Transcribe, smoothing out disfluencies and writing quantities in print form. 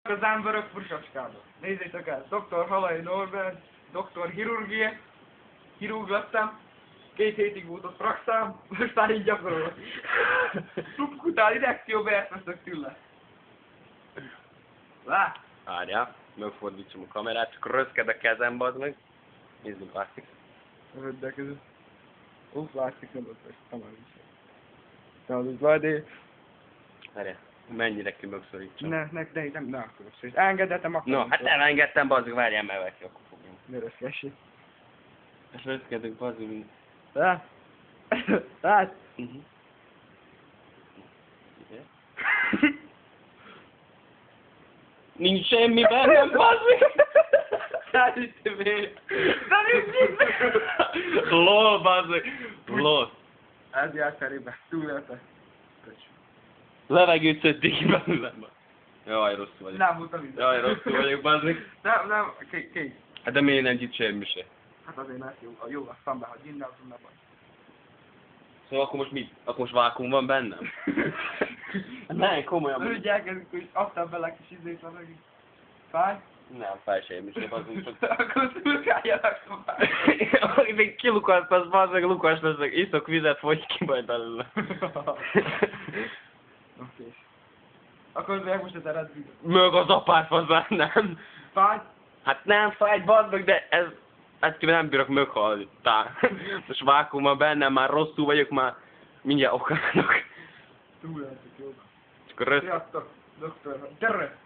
Az emberek fursacskába. Nézzétek el, dr. Halai Norbert, doktor chirurgia, chirurg lettem, 2 hétig volt a praxám, most már így gyakorolok. Subkutál idekcióba értveztek tőle. Lá! Várjál, megfordítsam a kamerát, csak röszked a kezem, bazd meg. Nézzük, látszik. Röddek ez. Látszik, nem ott, kamera is. Tehát az Vladé. Várjál, mennyire ki megszorítsam. Ne akarok. És engedhetem akkor. No, hát elengedtem, bazd meg, várjál, mert veki, akkor fogjam. Ne röszkessék. És röszkedünk, bazd meg, mint... Lá! Lát! Nincs semmi bennem, bazd meg! Hát itt miért? Nem is LOL, bazd meg! LOL! Ez jár felébe, túlélte. Levegőt szedték ki belőlem. Jaj, rosszul vagyok. Nem voltam itt. Jaj, rosszul vagyok, bazd meg. Nem, kész. Hát de miért nem nyit semmi se? Hát azért mert jó, a szembe, hogy innen az nem van. Szóval akkor most mit? Akkor most vákum van bennem? Nem, komolyan. Úgy elkezdjük, hogy aztán bele kis izét van meg. Fáj? Nem, fáj semmi se, bazd meg, csak... Akkor szurkáljanak tovább. Még kilukasztasz, bazd meg, Lukas lesz meg, iszok vizet, fogy ki majd belőle. Oké. Akkor meg most az eredmény. Mög az apát, fazán, nem? Fáj? Hát nem fáj, bazd meg, de ez... Ettől nem bírok meghalni. Most vákum van bennem, már rosszul vagyok, már mindjárt okálok. Túléltük, jó. Csak rösz... Sziasztok, doktor. Gyere!